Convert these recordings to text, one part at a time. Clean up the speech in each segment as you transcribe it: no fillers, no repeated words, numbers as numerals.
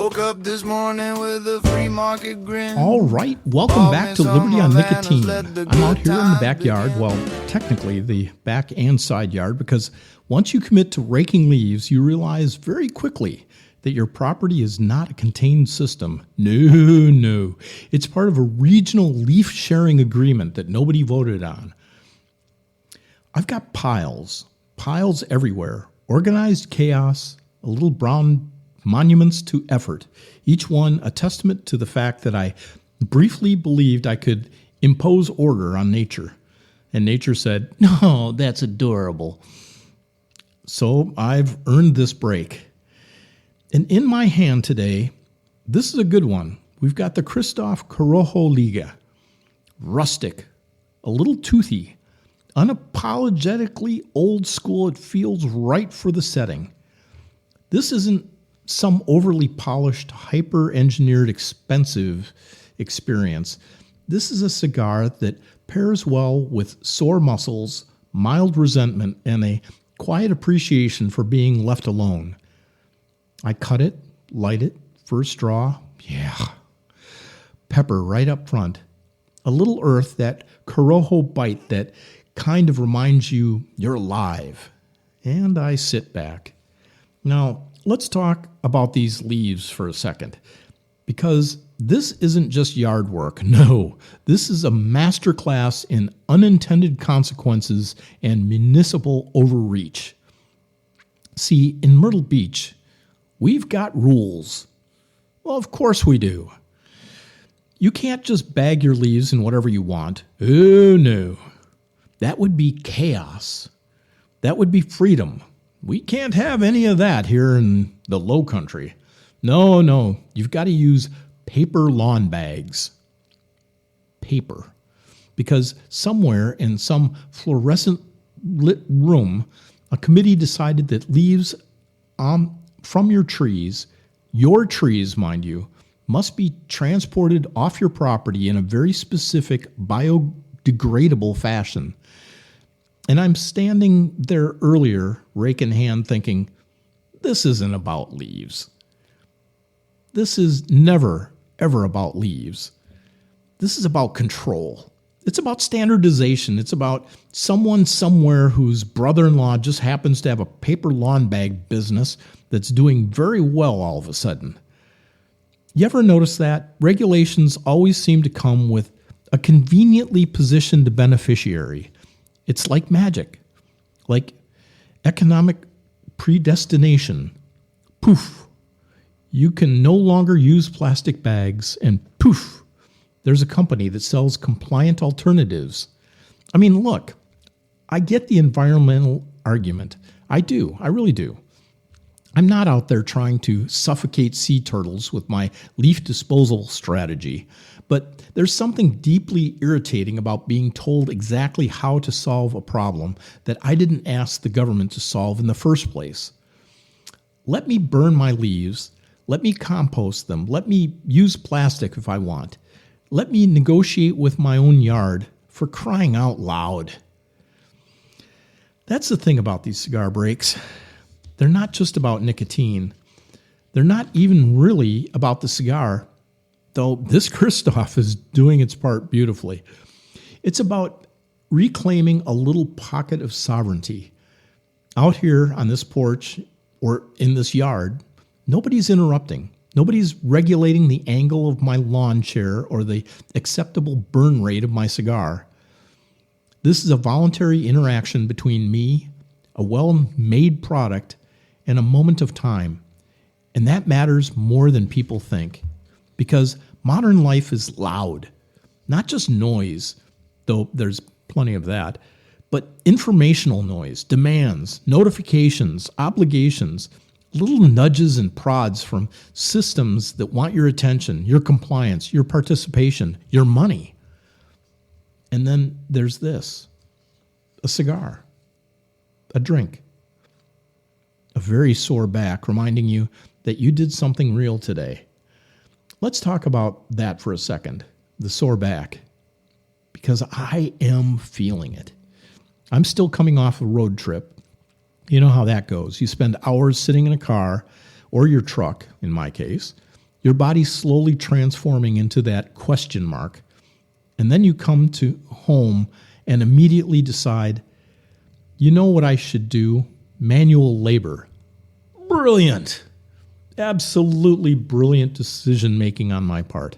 Woke up this morning with a free market grin. All right, welcome back to Liberty on Nicotine. I'm out here in the backyard, well, technically the back and side yard, because once you commit to raking leaves, you realize very quickly that your property is not a contained system. No. It's part of a regional leaf sharing agreement that nobody voted on. I've got piles everywhere, organized chaos, a little brown monuments to effort, each one a testament to the fact that I briefly believed I could impose order on nature. And nature said, "No, that's adorable." So I've earned this break. And in my hand today, this is a good one. We've got the Kristoff Corojo Liga. Rustic, a little toothy, unapologetically old school. It feels right for the setting. This isn't some overly polished, hyper-engineered, expensive experience. This is a cigar that pairs well with sore muscles, mild resentment, and a quiet appreciation for being left alone. I cut it, light it, first draw, pepper right up front. A little earth, that Corojo bite that kind of reminds you you're alive. And I sit back. Now, let's talk about these leaves for a second, because this isn't just yard work. No, this is a masterclass in unintended consequences and municipal overreach. See, in Myrtle Beach, we've got rules. Well, of course we do. You can't just bag your leaves in whatever you want. Oh, no. That would be chaos. That would be freedom. We can't have any of that here in the low country. No. You've got to use paper lawn bags. Paper. Because somewhere in some fluorescent lit room, a committee decided that leaves from your trees, mind you, must be transported off your property in a very specific biodegradable fashion. And I'm standing there earlier, rake in hand, thinking, this isn't about leaves. This is never, ever about leaves. This is about control. It's about standardization. It's about someone somewhere whose brother-in-law just happens to have a paper lawn bag business that's doing very well all of a sudden. You ever notice that? Regulations always seem to come with a conveniently positioned beneficiary. It's like magic, like economic predestination. Poof, you can no longer use plastic bags, and poof, there's a company that sells compliant alternatives. I mean, look, I get the environmental argument. I do. I really do. I'm not out there trying to suffocate sea turtles with my leaf disposal strategy, but there's something deeply irritating about being told exactly how to solve a problem that I didn't ask the government to solve in the first place. Let me burn my leaves. Let me compost them. Let me use plastic if I want. Let me negotiate with my own yard, for crying out loud. That's the thing about these cigar breaks. They're not just about nicotine. They're not even really about the cigar, though this Kristoff is doing its part beautifully. It's about reclaiming a little pocket of sovereignty. Out here on this porch or in this yard, nobody's interrupting. Nobody's regulating the angle of my lawn chair or the acceptable burn rate of my cigar. This is a voluntary interaction between me, a well-made product, and a moment of time. And that matters more than people think, because modern life is loud. Not just noise, though there's plenty of that, but informational noise, demands, notifications, obligations, little nudges and prods from systems that want your attention, your compliance, your participation, your money. And then there's this, a cigar, a drink, a very sore back reminding you that you did something real today. Let's talk about that for a second, the sore back, because I am feeling it. I'm still coming off a road trip. You know how that goes. You spend hours sitting in a car or your truck, in my case, Your body's slowly transforming into that question mark. And then you come to home and immediately decide, you know what I should do? Manual labor. Brilliant. Absolutely brilliant decision making on my part.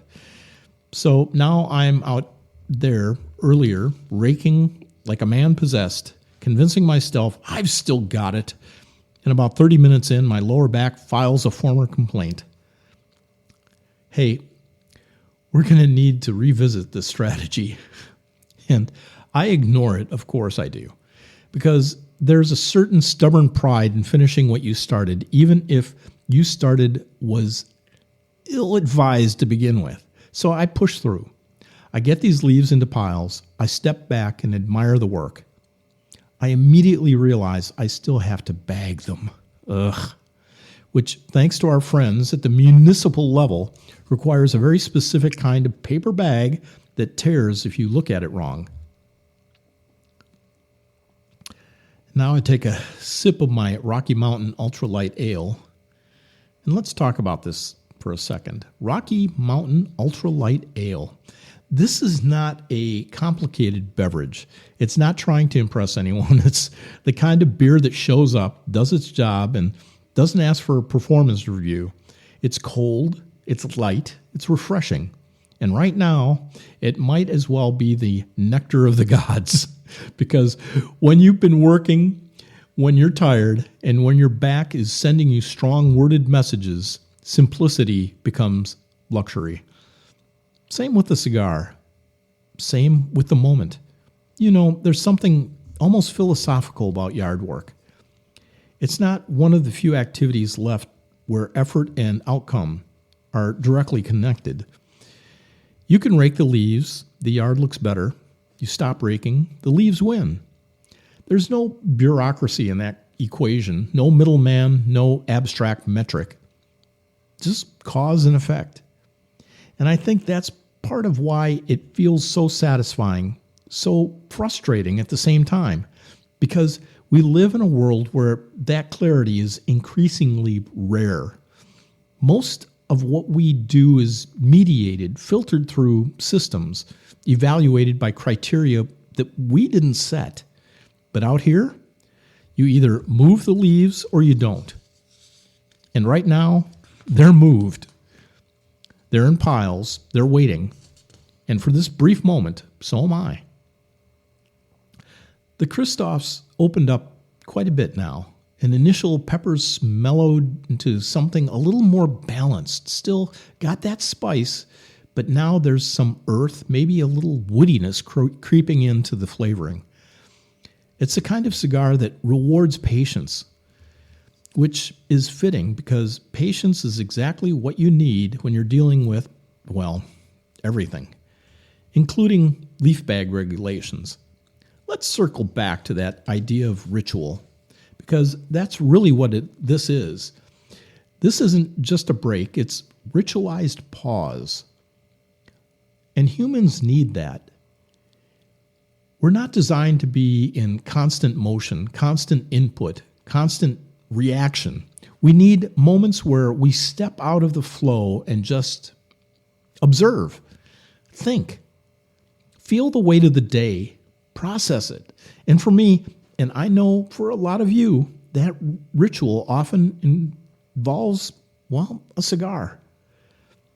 So now I'm out there earlier, raking like a man possessed, convincing myself I've still got it. And about 30 minutes in, my lower back files a former complaint. Hey, we're going to need to revisit this strategy. And I ignore it, of course I do, because there's a certain stubborn pride in finishing what you started, even if you started was ill-advised to begin with. So I push through. I get these leaves into piles. I step back and admire the work. I immediately realize I still have to bag them. Which, thanks to our friends at the municipal level, requires a very specific kind of paper bag that tears if you look at it wrong. Now I take a sip of my Rocky Mountain Ultralight Ale, and let's talk about this for a second. Rocky Mountain Ultralight Ale. This is not a complicated beverage. It's not trying to impress anyone. It's the kind of beer that shows up, does its job, and doesn't ask for a performance review. It's cold, it's light, it's refreshing. And right now, it might as well be the nectar of the gods. Because when you've been working, when you're tired, and when your back is sending you strong worded messages, simplicity becomes luxury. Same with the cigar. Same with the moment. You know, there's something almost philosophical about yard work. It's not one of the few activities left where effort and outcome are directly connected. You can rake the leaves, the yard looks better. You stop raking, the leaves win. There's no bureaucracy in that equation, no middleman, no abstract metric. Just cause and effect. And I think that's part of why it feels so satisfying, so frustrating at the same time, because we live in a world where that clarity is increasingly rare. Most of what we do is mediated, filtered through systems, evaluated by criteria that we didn't set. But out here, you either move the leaves or you don't. And right now, they're moved. They're in piles. They're waiting. And for this brief moment, so am I. The Kristoffs opened up quite a bit now. And initial peppers mellowed into something a little more balanced. Still got that spice, but now there's some earth, maybe a little woodiness creeping into the flavoring. It's the kind of cigar that rewards patience, which is fitting because patience is exactly what you need when you're dealing with, well, everything, including leaf bag regulations. Let's circle back to that idea of ritual, because that's really what this is. This isn't just a break, it's ritualized pause. And humans need that. We're not designed to be in constant motion, constant input, constant reaction. We need moments where we step out of the flow and just observe, think, feel the weight of the day, process it. And for me, and I know for a lot of you, that ritual often involves, well, a cigar.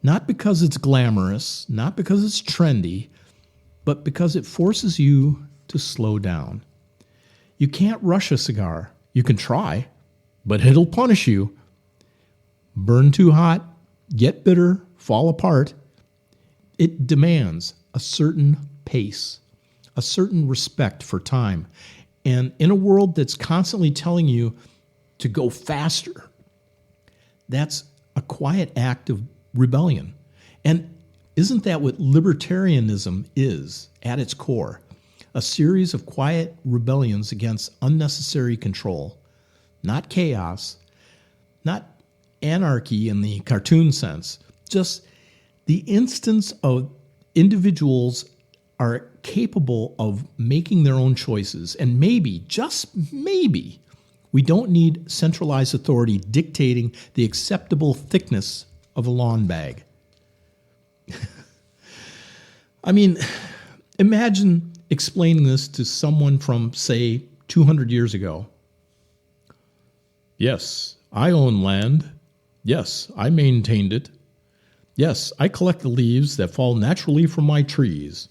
Not because it's glamorous, not because it's trendy, but because it forces you to slow down. You can't rush a cigar. You can try, but it'll punish you. Burn too hot, get bitter, fall apart. It demands a certain pace, a certain respect for time. And in a world that's constantly telling you to go faster, that's a quiet act of rebellion. And isn't that what libertarianism is at its core? A series of quiet rebellions against unnecessary control. Not chaos, not anarchy in the cartoon sense, just the instance of individuals are capable of making their own choices. And maybe, just maybe, we don't need centralized authority dictating the acceptable thickness of a lawn bag. I mean, imagine explaining this to someone from, say, 200 years ago. Yes, I own land. Yes, I maintained it. Yes, I collect the leaves that fall naturally from my trees.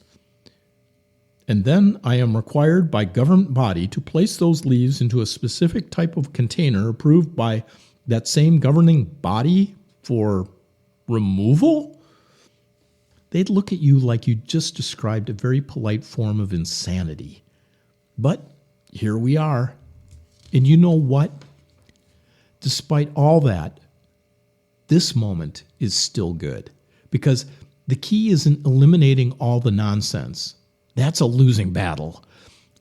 And then I am required by government body to place those leaves into a specific type of container approved by that same governing body for removal? They'd look at you like you just described a very polite form of insanity. But here we are. And you know what? Despite all that, this moment is still good, because the key isn't eliminating all the nonsense. That's a losing battle.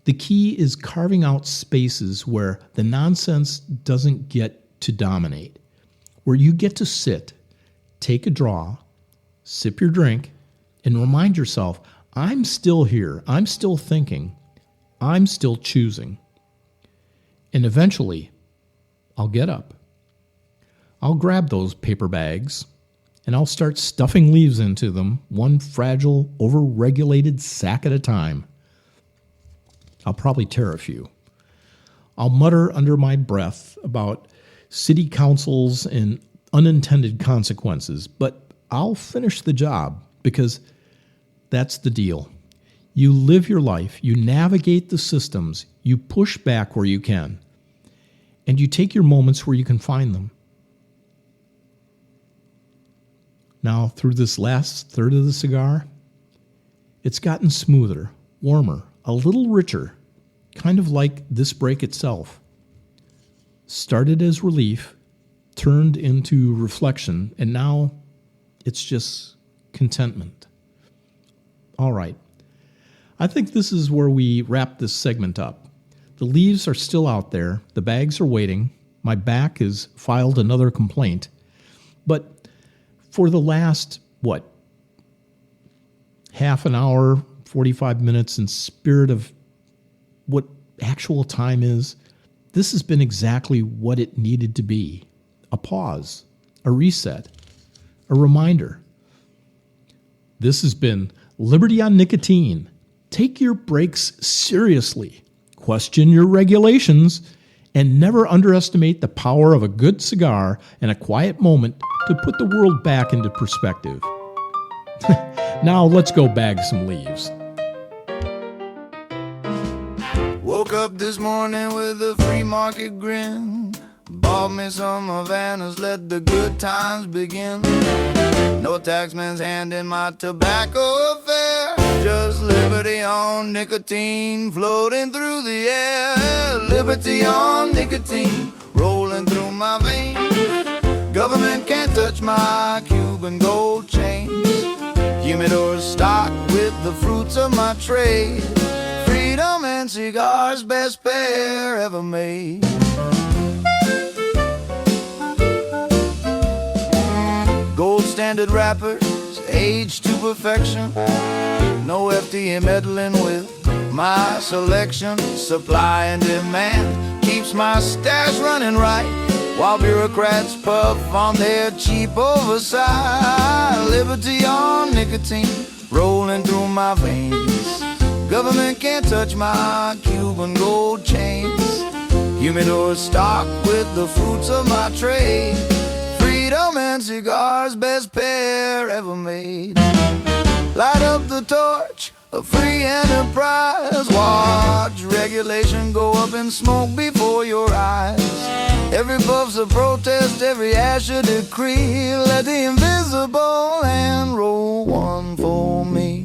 The key is carving out spaces where the nonsense doesn't get to dominate, where you get to sit, take a draw, sip your drink, and remind yourself, I'm still here, I'm still thinking, I'm still choosing. And eventually, I'll get up. I'll grab those paper bags, and I'll start stuffing leaves into them, one fragile, over-regulated sack at a time. I'll probably tear a few. I'll mutter under my breath about city councils and unintended consequences, but I'll finish the job, because that's the deal. You live your life, you navigate the systems, you push back where you can, and you take your moments where you can find them. Now, through this last third of the cigar, it's gotten smoother, warmer, a little richer, kind of like this break itself. Started as relief, turned into reflection, and now it's just contentment. All right. I think this is where we wrap this segment up. The leaves are still out there. The bags are waiting. My back has filed another complaint. But for the last, half an hour, 45 minutes, in spirit of what actual time is, this has been exactly what it needed to be. A pause, a reset, a reminder. This has been Liberty on Nicotine. Take your breaks seriously. Question your regulations, and never underestimate the power of a good cigar and a quiet moment to put the world back into perspective. Now let's go bag some leaves. Woke up this morning with a free market grin. Bought me some Havanas, let the good times begin. No taxman's hand in my tobacco affair. Just liberty on nicotine, floating through the air. Liberty on nicotine, rolling through my veins. Government can't touch my Cuban gold chains. Humidors stocked with the fruits of my trade. Freedom and cigars, best pair ever made. Gold standard wrappers, aged to perfection. No FDA meddling with my selection. Supply and demand keeps my stash running right, while bureaucrats puff on their cheap oversight. Liberty on nicotine, rolling through my veins. Government can't touch my Cuban gold chains. Humidors stocked with the fruits of my trade. Freedom and cigars, best pair ever made. Light up the torch, a free enterprise. Watch regulation go up in smoke before your eyes. Every puff's a protest, every ash a decree. Let the invisible hand roll one for me.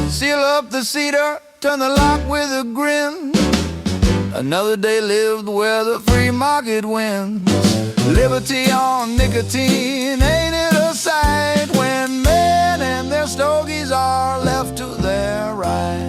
Seal up the cedar, turn the lock with a grin. Another day lived where the free market wins. Liberty on nicotine, ain't it a sight when men and their stogies are left to their right?